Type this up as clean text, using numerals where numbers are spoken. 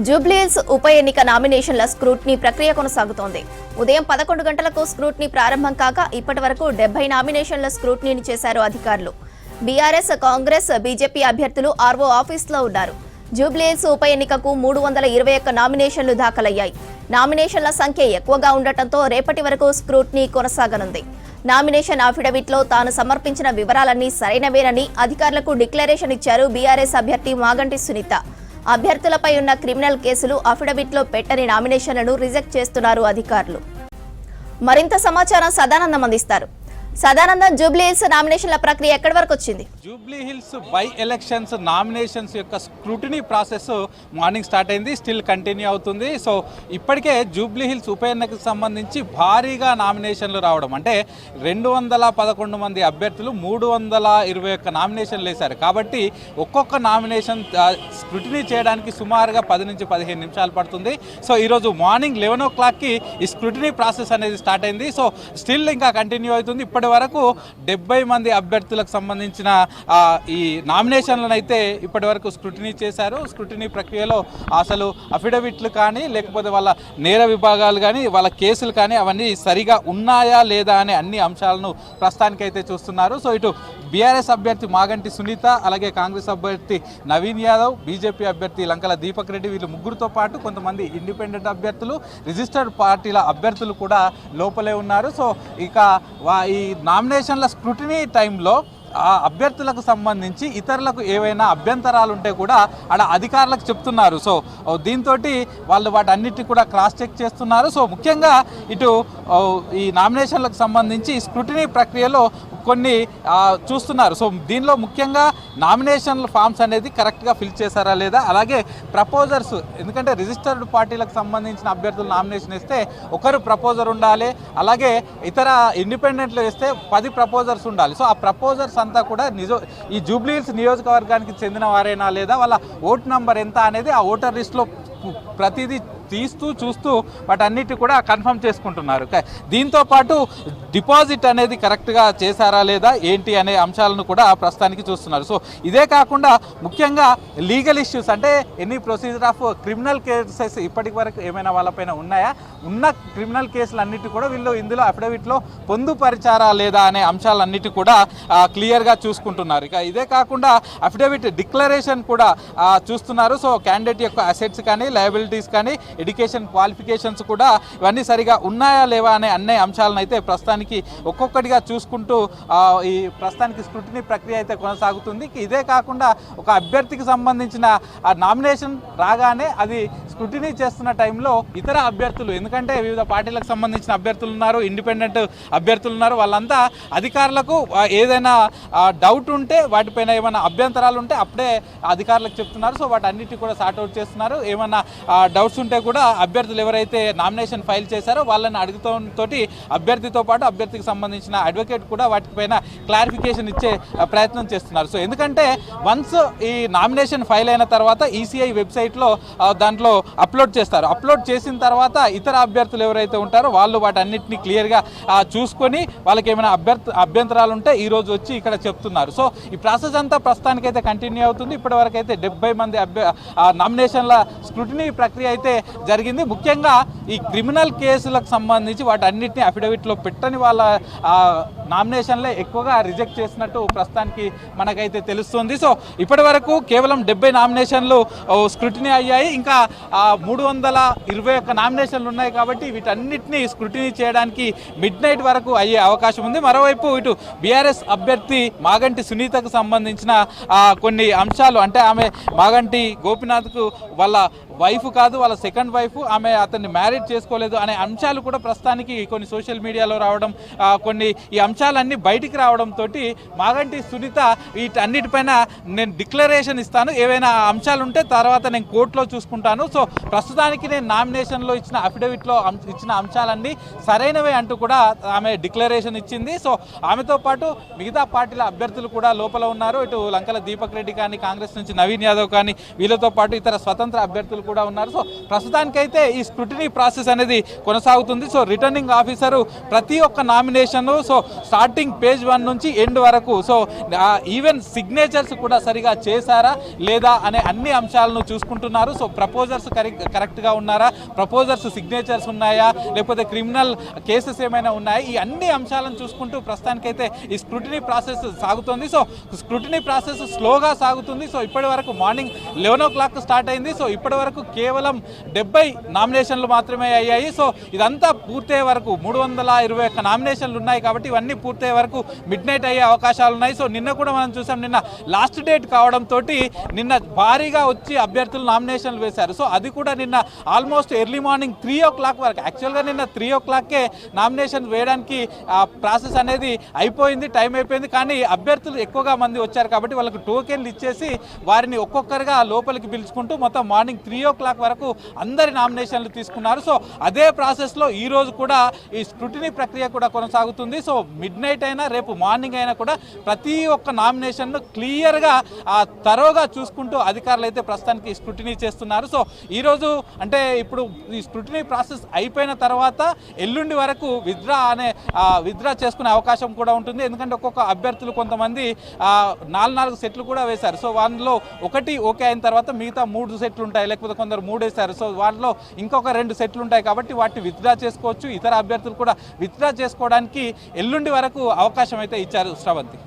జూబ్లీహిల్స్ ఉప ఎన్నిక నామినేషన్ల స్క్రూటినీ ప్రక్రియ కొనసాగుతోంది. ఉదయం 11 గంటలకు స్క్రూటినీ ప్రారంభం కాగా ఇప్పటి వరకు 70 నామినేషన్ల స్క్రూటినీని చేశారు అధికారులు. బీఆర్ఎస్, కాంగ్రెస్, బీజేపీ అభ్యర్థులు ఆర్ఓ ఆఫీసులో ఉన్నారు. జూబ్లీహిల్స్ ఉప ఎన్నికకు 321 నామినేషన్లు దాఖలయ్యాయి. నామినేషన్ల సంఖ్య ఎక్కువగా ఉండటంతో రేపటి వరకు స్క్రూటినీ కొనసాగనుంది. నామినేషన్ అఫిడవిట్లో తాను సమర్పించిన వివరాలన్నీ సరైనవేనని అధికారులకు డిక్లరేషన్ ఇచ్చారు బీఆర్ఎస్ అభ్యర్థి మాగంటి సునీత. అభ్యర్థులపై ఉన్న క్రిమినల్ కేసులు అఫిడవిట్లో పెట్టని నామినేషన్లను రిజెక్ట్ చేస్తున్నారు అధికారులు. మరింత సమాచారం సదానందం అందిస్తారు. సదానందం, జూబ్లీహిల్స్ నామినేషన్ల ప్రక్రియ ఎక్కడి వరకు వచ్చింది? జూబ్లీహిల్స్ బై ఎలక్షన్స్ నామినేషన్స్ యొక్క స్క్రూటినీ ప్రాసెస్ మార్నింగ్ స్టార్ట్ అయింది, స్టిల్ కంటిన్యూ అవుతుంది. సో ఇప్పటికే జూబ్లీహిల్స్ ఉప ఎన్నికకు సంబంధించి భారీగా నామినేషన్లు రావడం, అంటే 211 మంది అభ్యర్థులు 321 నామినేషన్లు వేశారు. కాబట్టి ఒక్కొక్క నామినేషన్ స్క్రూటినీ చేయడానికి సుమారుగా 10 నుంచి 15 నిమిషాలు పడుతుంది. సో ఈరోజు మార్నింగ్ 11 o'clockకి ఈ స్క్రూటినీ ప్రాసెస్ అనేది స్టార్ట్ అయింది. సో స్టిల్ ఇంకా కంటిన్యూ అవుతుంది. ఇప్పటి వరకు 70 మంది అభ్యర్థులకు సంబంధించిన ఈ నామినేషన్లను అయితే ఇప్పటి వరకు స్క్రూటినీ చేశారు. స్క్రూటినీ ప్రక్రియలో అసలు అఫిడవిట్లు కానీ, లేకపోతే వాళ్ళ నేర విభాగాలు కానీ, వాళ్ళ కేసులు కానీ అవన్నీ సరిగా ఉన్నాయా లేదా అనే అన్ని అంశాలను ప్రస్తుతానికైతే చూస్తున్నారు. సో ఇటు బీఆర్ఎస్ అభ్యర్థి మాగంటి సునీత, అలాగే కాంగ్రెస్ అభ్యర్థి నవీన్ యాదవ్, బీజేపీ అభ్యర్థి లంకల దీపక్ రెడ్డి, వీళ్ళు ముగ్గురుతో పాటు కొంతమంది ఇండిపెండెంట్ అభ్యర్థులు, రిజిస్టర్డ్ పార్టీల అభ్యర్థులు కూడా లోపలే ఉన్నారు. సో ఇక ఈ నామినేషన్ల స్క్రూటినీ టైంలో ఆ అభ్యర్థులకు సంబంధించి ఇతరులకు ఏవైనా అభ్యంతరాలు ఉంటే కూడా అక్కడ అధికారులకు చెప్తున్నారు. సో దీంతో వాళ్ళు వాటన్నిటిని కూడా క్రాస్ చెక్ చేస్తున్నారు. సో ముఖ్యంగా ఇటు ఈ నామినేషన్లకు సంబంధించి స్క్రూటినీ ప్రక్రియలో కొన్ని చూస్తున్నారు. సో దీనిలో ముఖ్యంగా నామినేషన్ ఫామ్స్ అనేది కరెక్ట్గా ఫిల్ చేశారా లేదా, అలాగే ప్రపోజర్స్, ఎందుకంటే రిజిస్టర్డ్ పార్టీలకు సంబంధించిన అభ్యర్థులు నామినేషన్ ఇస్తే ఒకరు ప్రపోజర్ ఉండాలి, అలాగే ఇతర ఇండిపెండెంట్లు వేస్తే 10 ప్రపోజర్స్ ఉండాలి. సో ఆ ప్రపోజర్స్ అంతా కూడా ఈ జూబ్లీహిల్స్ నియోజకవర్గానికి చెందిన వారైనా లేదా వాళ్ళ ఓటు నంబర్ ఎంత అనేది ఆ ఓటర్ లిస్ట్లో ప్రతిదీ తీస్తూ చూస్తూ వాటన్నిటి కూడా కన్ఫర్మ్ చేసుకుంటున్నారు. దీంతో పాటు డిపాజిట్ అనేది కరెక్ట్గా చేశారా లేదా ఏంటి అనే అంశాలను కూడా ప్రస్తుతానికి చూస్తున్నారు. సో ఇదే కాకుండా ముఖ్యంగా లీగల్ ఇష్యూస్, అంటే any procedure of criminal cases ఇప్పటి వరకు ఏమైనా వాళ్ళపైన ఉన్నాయా, ఉన్న క్రిమినల్ కేసులు అన్నిటి కూడా వీళ్ళు ఇందులో అఫిడవిట్లో పొందుపరిచారా లేదా అనే అంశాలన్నిటి కూడా క్లియర్గా చూసుకుంటున్నారు. ఇక ఇదే కాకుండా అఫిడవిట్ డిక్లరేషన్ కూడా చూస్తున్నారు. సో క్యాండిడేట్ యొక్క అసెట్స్ కానీ, లయబిలిటీస్ కానీ, ఎడ్యుకేషన్ క్వాలిఫికేషన్స్ కూడా ఇవన్నీ సరిగా ఉన్నాయా లేవా అనే అన్ని అంశాలను అయితే ప్రస్తుతానికి ఒక్కొక్కటిగా చూసుకుంటూ ఈ ప్రస్తుతానికి స్క్రూటినీ ప్రక్రియ అయితే కొనసాగుతుంది. ఇదే కాకుండా ఒక అభ్యర్థికి సంబంధించిన నామినేషన్ రాగానే అది స్క్రూటినీ చేస్తున్న టైంలో ఇతర అభ్యర్థులు, ఎందుకంటే వివిధ పార్టీలకు సంబంధించిన అభ్యర్థులు ఉన్నారు, ఇండిపెండెంట్ అభ్యర్థులు ఉన్నారు, వాళ్ళంతా అధికారులకు ఏదైనా డౌట్ ఉంటే, వాటిపైన ఏమైనా అభ్యంతరాలు ఉంటే అప్పుడే అధికారులకు చెప్తున్నారు. సో వాటన్నిటి కూడా సార్ట్అవుట్ చేస్తున్నారు. ఏమైనా డౌట్స్ ఉంటే కూడా అభ్యర్థులు ఎవరైతే నామినేషన్ ఫైల్ చేశారో వాళ్ళని అడుగుతో అభ్యర్థితో పాటు అభ్యర్థికి సంబంధించిన అడ్వకేట్ కూడా వాటిపైన క్లారిఫికేషన్ ఇచ్చే ప్రయత్నం చేస్తున్నారు. సో ఎందుకంటే వన్స్ ఈ నామినేషన్ ఫైల్ అయిన తర్వాత ఈసీఐ వెబ్సైట్లో దాంట్లో అప్లోడ్ చేస్తారు. అప్లోడ్ చేసిన తర్వాత ఇతర అభ్యర్థులు ఎవరైతే ఉంటారో వాళ్ళు వాటన్నిటిని క్లియర్గా చూసుకొని వాళ్ళకి ఏమైనా అభ్యంతరాలు ఉంటే ఈరోజు వచ్చి ఇక్కడ చెప్తున్నారు. సో ఈ ప్రాసెస్ అంతా ప్రస్తుతానికైతే కంటిన్యూ అవుతుంది. ఇప్పటివరకు అయితే 70 మంది నామినేషన్ల స్క్రూటినీ ప్రక్రియ అయితే జరిగింది. ముఖ్యంగా ఈ క్రిమినల్ కేసులకు సంబంధించి వాటన్నిటిని అఫిడవిట్లో పెట్టని వాళ్ళ నామినేషన్లే ఎక్కువగా రిజెక్ట్ చేసినట్టు ప్రస్తుతానికి మనకైతే తెలుస్తుంది. సో ఇప్పటి వరకు కేవలం 70 నామినేషన్లు స్క్రూటినీ అయ్యాయి. ఇంకా 321 నామినేషన్లు ఉన్నాయి. కాబట్టి వీటన్నిటిని స్క్రూటినీ చేయడానికి మిడ్ నైట్ వరకు అయ్యే అవకాశం ఉంది. మరోవైపు ఇటు బీఆర్ఎస్ అభ్యర్థి మాగంటి సునీతకు సంబంధించిన కొన్ని అంశాలు, అంటే ఆమె మాగంటి గోపినాథ్కు వాళ్ళ వైఫ్ కాదు, వాళ్ళ సెకండ్ వైఫ్, ఆమె అతన్ని మ్యారేజ్ చేసుకోలేదు అనే అంశాలు కూడా ప్రస్తుతానికి కొన్ని సోషల్ మీడియాలో రావడం, కొన్ని ఈ అంశాలన్నీ బయటికి రావడంతో మాగంటి సునీత వీటన్నిటిపైన నేను డిక్లరేషన్ ఇస్తాను, ఏవైనా అంశాలు ఉంటే తర్వాత నేను కోర్టులో చూసుకుంటాను, సో ప్రస్తుతానికి నేను నామినేషన్లో ఇచ్చిన అఫిడవిట్లో ఇచ్చిన అంశాలన్నీ సరైనవే అంటూ కూడా ఆమె డిక్లరేషన్ ఇచ్చింది. సో ఆమెతో పాటు మిగతా పార్టీల అభ్యర్థులు కూడా లోపల ఉన్నారు. ఇటు లంకల దీపక్ రెడ్డి కానీ, కాంగ్రెస్ నుంచి నవీన్ యాదవ్ కానీ, వీళ్ళతో పాటు ఇతర స్వతంత్ర అభ్యర్థులు కూడా ఉన్నారు. సో ప్రస్తుతానికైతే ఈ స్క్రూటినీ ప్రాసెస్ అనేది కొనసాగుతుంది. సో రిటర్నింగ్ ఆఫీసరు ప్రతి ఒక్క నామినేషన్, సో స్టార్టింగ్ పేజ్ 1 నుంచి ఎండ్ వరకు. సో ఈవెన్ సిగ్నేచర్స్ కూడా సరిగా చేశారా లేదా అనే అన్ని అంశాలను చూసుకుంటున్నారు. సో ప్రపోజర్స్ కరెక్ట్గా ఉన్నారా, ప్రపోజర్స్ సిగ్నేచర్స్ ఉన్నాయా, లేకపోతే క్రిమినల్ కేసెస్ ఏమైనా ఉన్నాయా, ఈ అన్ని అంశాలను చూసుకుంటూ ప్రస్తుతానికైతే ఈ స్క్రూటినీ ప్రాసెస్ సాగుతోంది. సో స్క్రూటినీ ప్రాసెస్ స్లోగా సాగుతుంది. సో ఇప్పటి వరకు మార్నింగ్ 11 o'clock స్టార్ట్ అయింది. సో ఇప్పటి వరకు కేవలం 70 నామినేషన్లు మాత్రమే అయ్యాయి. సో ఇదంతా పూర్తయ్యే వరకు 321 నామినేషన్లు ఉన్నాయి కాబట్టి ఇవన్నీ పూర్తయ్యే వరకు మిడ్ నైట్ అయ్యే అవకాశాలు ఉన్నాయి. సో నిన్న కూడా మనం చూసాం, నిన్న లాస్ట్ డేట్ కావడంతో నిన్న భారీగా వచ్చి అభ్యర్థులు నామినేషన్లు వేశారు. సో అది కూడా నిన్న ఆల్మోస్ట్ ఎర్లీ మార్నింగ్ 3 o'clock వరకు, యాక్చువల్గా నిన్న 3 o'clockకే నామినేషన్ వేయడానికి ప్రాసెస్ అనేది అయిపోయింది, టైం అయిపోయింది. కానీ అభ్యర్థులు ఎక్కువగా మంది వచ్చారు కాబట్టి వాళ్ళకు టోకెన్లు ఇచ్చేసి వారిని ఒక్కొక్కరుగా లోపలికి పిలుచుకుంటూ మొత్తం మార్నింగ్ 3 o'clock వరకు అందరి నామినేషన్లు తీసుకున్నారు. సో అదే ప్రాసెస్లో ఈరోజు కూడా ఈ స్క్రూటినీ ప్రక్రియ కూడా కొనసాగుతుంది. సో మిడ్ నైట్ అయినా రేపు మార్నింగ్ అయినా కూడా ప్రతి ఒక్క నామినేషన్ను క్లియర్గా తరోగా చూసుకుంటూ అధికారులు అయితే ప్రస్తుతానికి స్క్రూటినీ చేస్తున్నారు. సో ఈరోజు అంటే ఇప్పుడు ఈ స్క్రూటినీ ప్రాసెస్ అయిపోయిన తర్వాత ఎల్లుండి వరకు విత్డ్రా చేసుకునే అవకాశం కూడా ఉంటుంది. ఎందుకంటే ఒక్కొక్క అభ్యర్థులు కొంతమంది 4 సెట్లు కూడా వేశారు. సో వాళ్ళలో ఒకటి ఓకే అయిన తర్వాత మిగతా 3 సెట్లు ఉంటాయి, లేకపోతే కొందరు 3 వేశారు. సో వాళ్ళలో ఇంకొక 2 సెట్లు ఉంటాయి కాబట్టి వాటిని విత్డ్రా చేసుకోవచ్చు. ఇతర అభ్యర్థులు కూడా విత్డ్రా చేసుకోవడానికి ఎల్లుండి వరకు అవకాశం అయితే ఇచ్చారు శ్రవంతి.